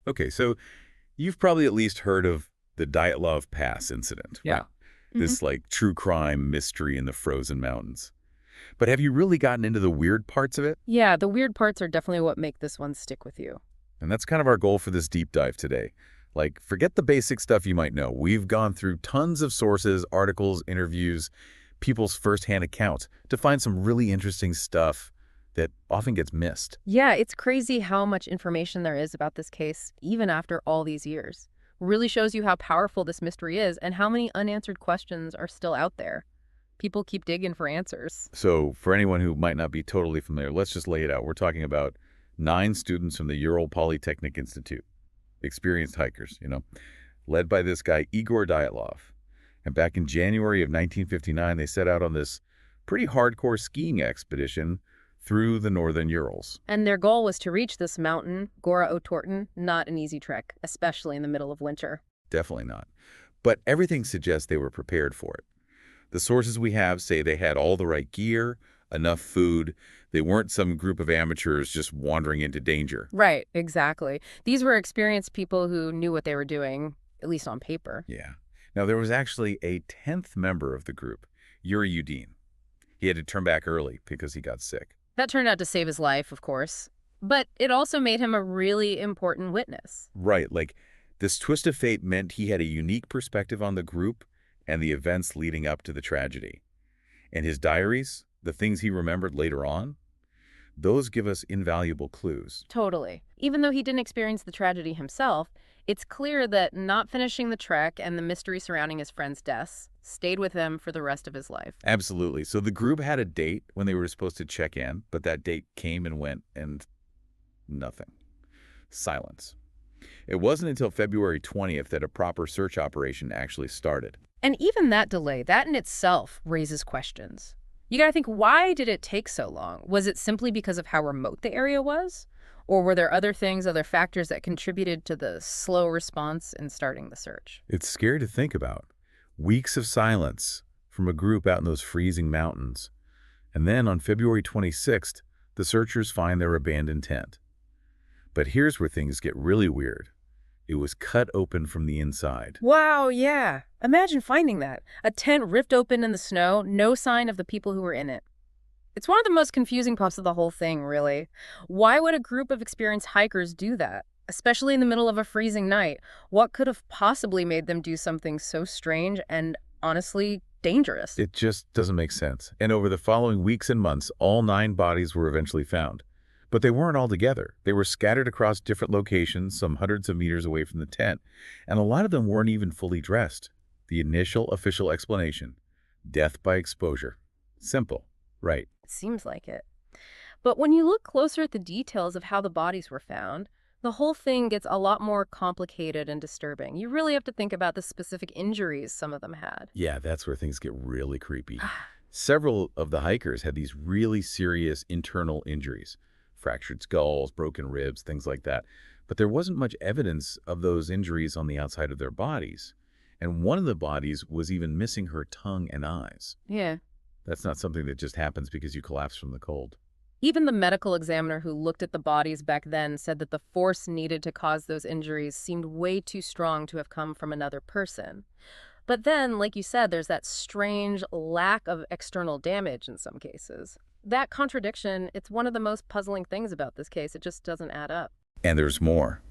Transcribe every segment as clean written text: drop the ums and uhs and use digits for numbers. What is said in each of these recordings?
Okay, so you've probably at least heard of the Dyatlov Pass Incident, Yeah. right? This, like, true crime mystery in the frozen mountains. But have you really gotten into the weird parts of it? Yeah, the weird parts are definitely what make this one stick with you. And that's kind of our goal for this deep dive today. Like, forget the basic stuff you might know. We've gone through tons of sources, articles, interviews, people's firsthand accounts to find some really interesting stuff that often gets missed. Yeah, it's crazy how much information there is about this case, even after all these years. Really shows you how powerful this mystery is and how many unanswered questions are still out there. People keep digging for answers. So for anyone who might not be totally familiar, let's just lay it out. We're talking about 9 students from the Ural Polytechnic Institute, experienced hikers, led by this guy, Igor Dyatlov. And back in January of 1959, they set out on this pretty hardcore skiing expedition through the northern Urals. And their goal was to reach this mountain, Gora Otorten, not an easy trek, especially in the middle of winter. Definitely not. But everything suggests they were prepared for it. The sources we have say they had all the right gear, enough food. They weren't some group of amateurs just wandering into danger. Right, exactly. These were experienced people who knew what they were doing, at least on paper. Yeah. Now, there was actually a 10th member of the group, Yuri. He had to turn back early because he got sick. That turned out to save his life, of course. But it also made him a really important witness. Right, like this twist of fate meant he had a unique perspective on the group and the events leading up to the tragedy. And his diaries, the things he remembered later on, those give us invaluable clues. Totally. Even though he didn't experience the tragedy himself, it's clear that not finishing the trek and the mystery surrounding his friend's deaths stayed with him for the rest of his life. Absolutely. So the group had a date when they were supposed to check in, but that date came and went and nothing. Silence. It wasn't until February 20th that a proper search operation actually started. And even that delay, that in itself raises questions. You gotta think, why did it take so long? Was it simply because of how remote the area was? Or were there other things, other factors that contributed to the slow response in starting the search? It's scary to think about. Weeks of silence from a group out in those freezing mountains. And then on February 26th, the searchers find their abandoned tent. But here's where things get really weird. It was cut open from the inside. Wow, yeah. Imagine finding that. A tent ripped open in the snow, no sign of the people who were in it. It's one of the most confusing parts of the whole thing, really. Why would a group of experienced hikers do that? Especially in the middle of a freezing night. What could have possibly made them do something so strange and, honestly, dangerous? It just doesn't make sense. And over the following weeks and months, all 9 bodies were eventually found. But they weren't all together. They were scattered across different locations, some hundreds of meters away from the tent. And a lot of them weren't even fully dressed. The initial official explanation: death by exposure. Simple, right? Seems like it. But when you look closer at the details of how the bodies were found, the whole thing gets a lot more complicated and disturbing. You really have to think about the specific injuries some of them had. Yeah, that's where things get really creepy. Several of the hikers had these really serious internal injuries. Fractured skulls, broken ribs, things like that. But there wasn't much evidence of those injuries on the outside of their bodies. And one of the bodies was even missing her tongue and eyes. Yeah. That's not something that just happens because you collapse from the cold. Even the medical examiner who looked at the bodies back then said that the force needed to cause those injuries seemed way too strong to have come from another person. But then, like you said, there's that strange lack of external damage in some cases. That contradiction, it's one of the most puzzling things about this case. It just doesn't add up. And there's more.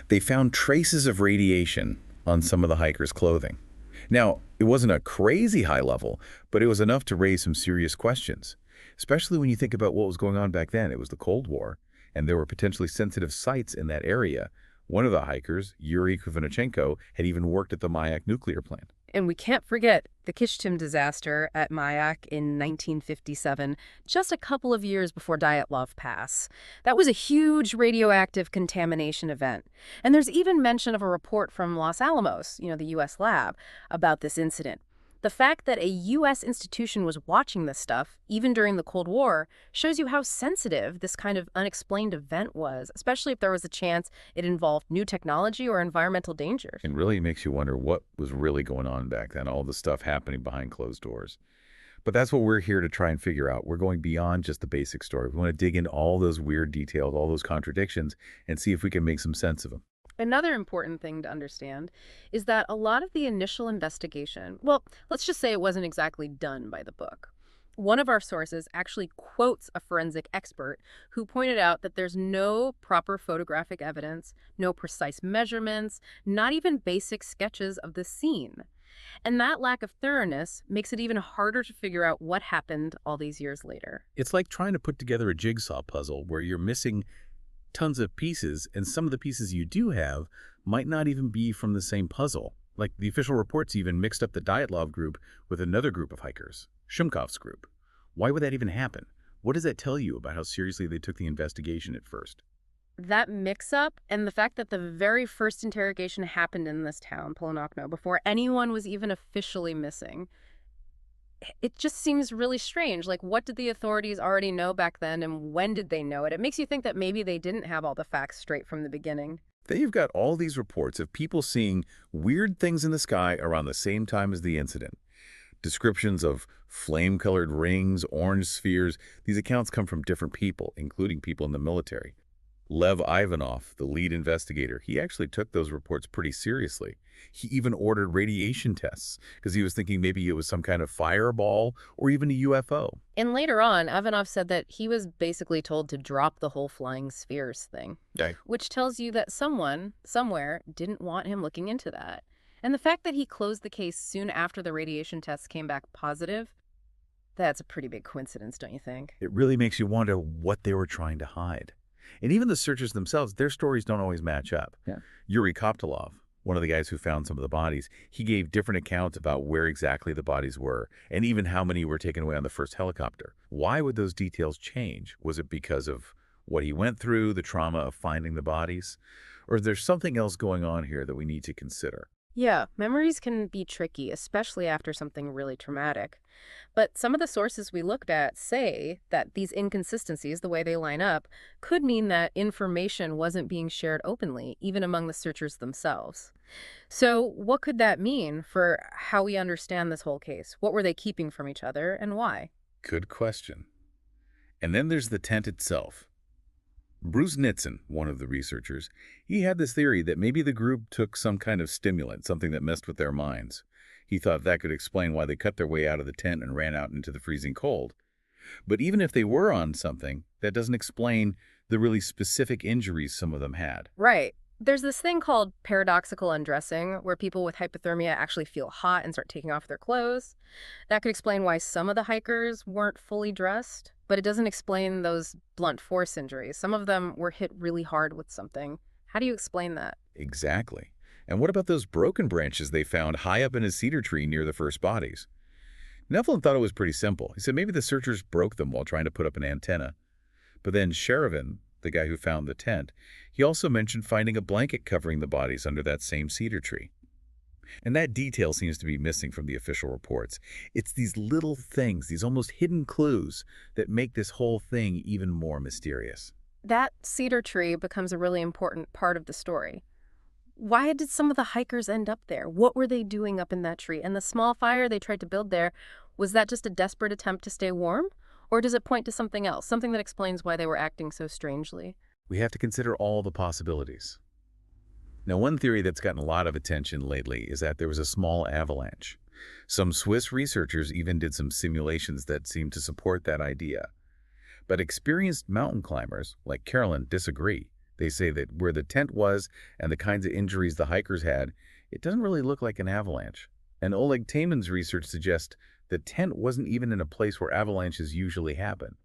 They found traces of radiation on some of the hikers' clothing. Now, it wasn't a crazy high level, but it was enough to raise some serious questions, especially when you think about what was going on back then. It was the Cold War, and there were potentially sensitive sites in that area. One of the hikers, Yuri Kuvanechenko, had even worked at the Mayak nuclear plant. And we can't forget the Kishtim disaster at Mayak in 1957, just a couple of years before Dyatlov Pass. That was a huge radioactive contamination event. And there's even mention of a report from Los Alamos, the U.S. lab, about this incident. The fact that a U.S. institution was watching this stuff, even during the Cold War, shows you how sensitive this kind of unexplained event was, especially if there was a chance it involved new technology or environmental dangers. It really makes you wonder what was really going on back then, all the stuff happening behind closed doors. But that's what we're here to try and figure out. We're going beyond just the basic story. We want to dig into all those weird details, all those contradictions, and see if we can make some sense of them. Another important thing to understand is that a lot of the initial investigation, well, let's just say it wasn't exactly done by the book. One of our sources actually quotes a forensic expert who pointed out that there's no proper photographic evidence, no precise measurements, not even basic sketches of the scene. And that lack of thoroughness makes it even harder to figure out what happened all these years later. It's like trying to put together a jigsaw puzzle where you're missing tons of pieces, and some of the pieces you do have might not even be from the same puzzle. Like the official reports even mixed up the Dyatlov group with another group of hikers, Shumkov's group. Why would that even happen? What does that tell you about how seriously they took the investigation at first? That mix-up and the fact that the very first interrogation happened in this town, Polonokno, before anyone was even officially missing, it just seems really strange. Like, what did the authorities already know back then, and when did they know it? It makes you think that maybe they didn't have all the facts straight from the beginning. Then you've got all these reports of people seeing weird things in the sky around the same time as the incident. Descriptions of flame-colored rings, orange spheres. These accounts come from different people, including people in the military. Lev Ivanov, the lead investigator, he actually took those reports pretty seriously. He even ordered radiation tests because he was thinking maybe it was some kind of fireball or even a UFO. And later on, Ivanov said that he was basically told to drop the whole flying spheres thing, Okay. which tells you that someone, somewhere, didn't want him looking into that. And the fact that he closed the case soon after the radiation tests came back positive, that's a pretty big coincidence, don't you think? It really makes you wonder what they were trying to hide. And even the searchers themselves, their stories don't always match up. Yeah. Yuri Koptolov, one of the guys who found some of the bodies, he gave different accounts about where exactly the bodies were and even how many were taken away on the first helicopter. Why would those details change? Was it because of what he went through, the trauma of finding the bodies? Or is there something else going on here that we need to consider? Yeah, memories can be tricky, especially after something really traumatic. But some of the sources we looked at say that these inconsistencies, the way they line up, could mean that information wasn't being shared openly, even among the searchers themselves. So, what could that mean for how we understand this whole case? What were they keeping from each other and why? Good question. And then there's the tent itself. Bruce Nitzen, one of the researchers, he had this theory that maybe the group took some kind of stimulant, something that messed with their minds. He thought that could explain why they cut their way out of the tent and ran out into the freezing cold. But even if they were on something, that doesn't explain the really specific injuries some of them had. Right. There's this thing called paradoxical undressing, where people with hypothermia actually feel hot and start taking off their clothes. That could explain why some of the hikers weren't fully dressed, but it doesn't explain those blunt force injuries. Some of them were hit really hard with something. How do you explain that? Exactly. And what about those broken branches they found high up in a cedar tree near the first bodies? Nevlin thought it was pretty simple. He said maybe the searchers broke them while trying to put up an antenna. But then Sheridan, the guy who found the tent, he also mentioned finding a blanket covering the bodies under that same cedar tree. And that detail seems to be missing from the official reports. It's these little things, these almost hidden clues, that make this whole thing even more mysterious. That cedar tree becomes a really important part of the story. Why did some of the hikers end up there? What were they doing up in that tree? And the small fire they tried to build there, was that just a desperate attempt to stay warm? Or does it point to something else, something that explains why they were acting so strangely? We have to consider all the possibilities. Now, one theory that's gotten a lot of attention lately is that there was a small avalanche. Some Swiss researchers even did some simulations that seem to support that idea. But experienced mountain climbers, like Carolyn, disagree. They say that where the tent was and the kinds of injuries the hikers had, it doesn't really look like an avalanche. And Oleg Taiman's research suggests the tent wasn't even in a place where avalanches usually happen.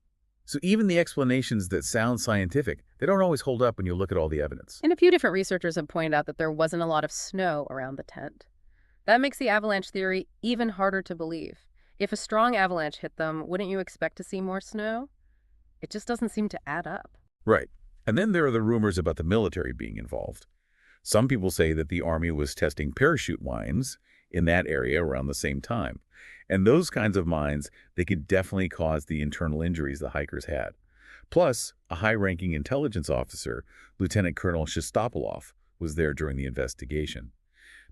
So even the explanations that sound scientific, they don't always hold up when you look at all the evidence. And a few different researchers have pointed out that there wasn't a lot of snow around the tent. That makes the avalanche theory even harder to believe. If a strong avalanche hit them, wouldn't you expect to see more snow? It just doesn't seem to add up. Right. And then there are the rumors about the military being involved. Some people say that the Army was testing parachute mines in that area around the same time. And those kinds of mines, they could definitely cause the internal injuries the hikers had. Plus, a high-ranking intelligence officer, Lieutenant Colonel Shestopolov, was there during the investigation.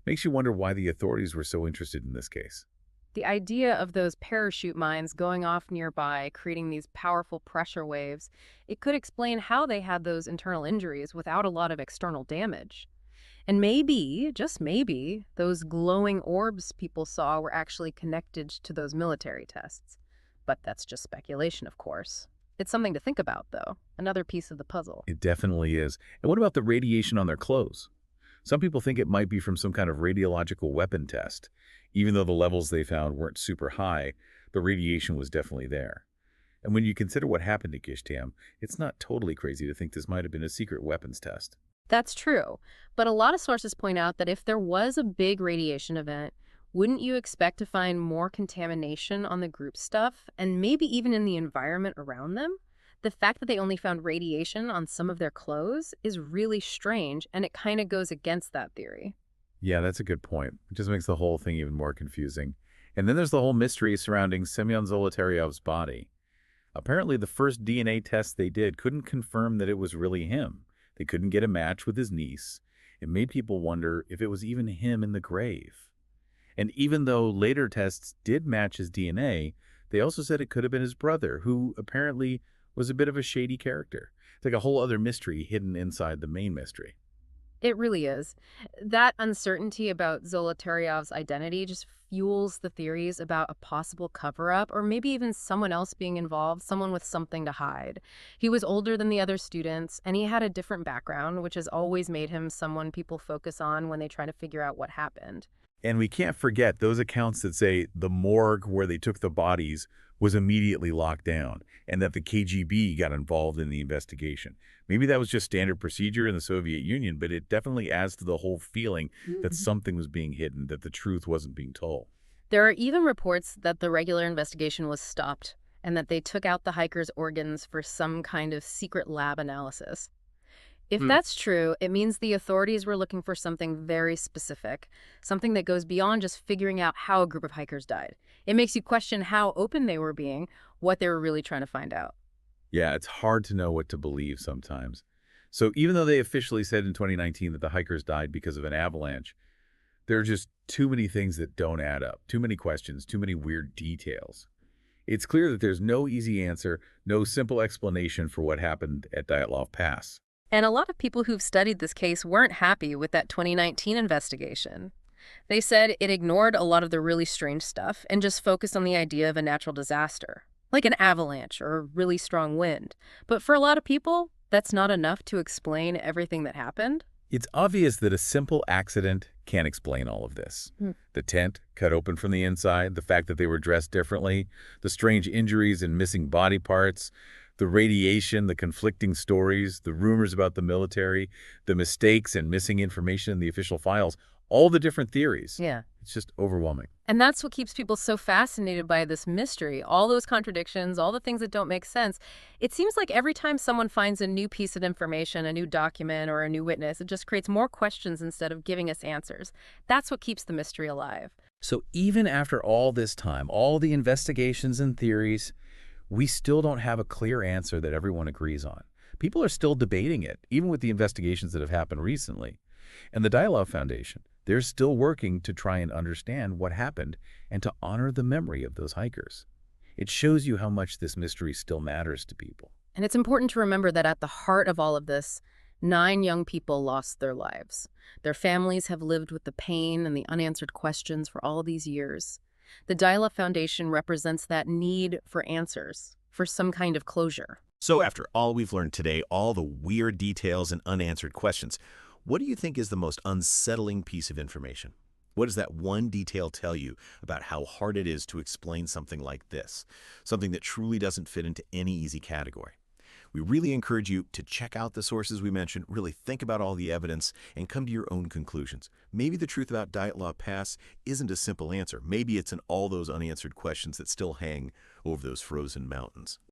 Makes you wonder why the authorities were so interested in this case. The idea of those parachute mines going off nearby, creating these powerful pressure waves, it could explain how they had those internal injuries without a lot of external damage. And maybe, just maybe, those glowing orbs people saw were actually connected to those military tests. But that's just speculation, of course. It's something to think about, though. Another piece of the puzzle. It definitely is. And what about the radiation on their clothes? Some people think it might be from some kind of radiological weapon test. Even though the levels they found weren't super high, the radiation was definitely there. And when you consider what happened to Kishtam, it's not totally crazy to think this might have been a secret weapons test. That's true. But a lot of sources point out that if there was a big radiation event, wouldn't you expect to find more contamination on the group stuff and maybe even in the environment around them? The fact that they only found radiation on some of their clothes is really strange, and it kind of goes against that theory. Yeah, that's a good point. It just makes the whole thing even more confusing. And then there's the whole mystery surrounding Semyon Zolotaryov's body. Apparently, the first DNA test they did couldn't confirm that it was really him. They couldn't get a match with his niece. It made people wonder if it was even him in the grave. And even though later tests did match his DNA, they also said it could have been his brother, who apparently was a bit of a shady character. It's like a whole other mystery hidden inside the main mystery. It really is. That uncertainty about Zolotaryov's identity just fuels the theories about a possible cover-up or maybe even someone else being involved, someone with something to hide. He was older than the other students, and he had a different background, which has always made him someone people focus on when they try to figure out what happened. And we can't forget those accounts that say the morgue where they took the bodies was immediately locked down and that the KGB got involved in the investigation. Maybe that was just standard procedure in the Soviet Union, but it definitely adds to the whole feeling that something was being hidden, that the truth wasn't being told. There are even reports that the regular investigation was stopped and that they took out the hikers' organs for some kind of secret lab analysis. If that's true, it means the authorities were looking for something very specific, something that goes beyond just figuring out how a group of hikers died. It makes you question how open they were being, what they were really trying to find out. Yeah, it's hard to know what to believe sometimes. So even though they officially said in 2019 that the hikers died because of an avalanche, there are just too many things that don't add up, too many questions, too many weird details. It's clear that there's no easy answer, no simple explanation for what happened at Dyatlov Pass. And a lot of people who've studied this case weren't happy with that 2019 investigation. They said it ignored a lot of the really strange stuff and just focused on the idea of a natural disaster, like an avalanche or a really strong wind. But for a lot of people, that's not enough to explain everything that happened. It's obvious that a simple accident can't explain all of this. The tent cut open from the inside, the fact that they were dressed differently, the strange injuries and missing body parts, the radiation, the conflicting stories, the rumors about the military, the mistakes and missing information in the official files, all the different theories. Yeah. It's just overwhelming. And that's what keeps people so fascinated by this mystery. All those contradictions, all the things that don't make sense. It seems like every time someone finds a new piece of information, a new document, or a new witness, it just creates more questions instead of giving us answers. That's what keeps the mystery alive. So even after all this time, all the investigations and theories, we still don't have a clear answer that everyone agrees on. People are still debating it, even with the investigations that have happened recently. And the Dyatlov Foundation, they're still working to try and understand what happened and to honor the memory of those hikers. It shows you how much this mystery still matters to people. And it's important to remember that at the heart of all of this, 9 young people lost their lives. Their families have lived with the pain and the unanswered questions for all these years. The Dyatlov Foundation represents that need for answers, for some kind of closure. So after all we've learned today, all the weird details and unanswered questions, what do you think is the most unsettling piece of information? What does that one detail tell you about how hard it is to explain something like this? Something that truly doesn't fit into any easy category. We really encourage you to check out the sources we mentioned, really think about all the evidence, and come to your own conclusions. Maybe the truth about Dyatlov Pass isn't a simple answer. Maybe it's in all those unanswered questions that still hang over those frozen mountains.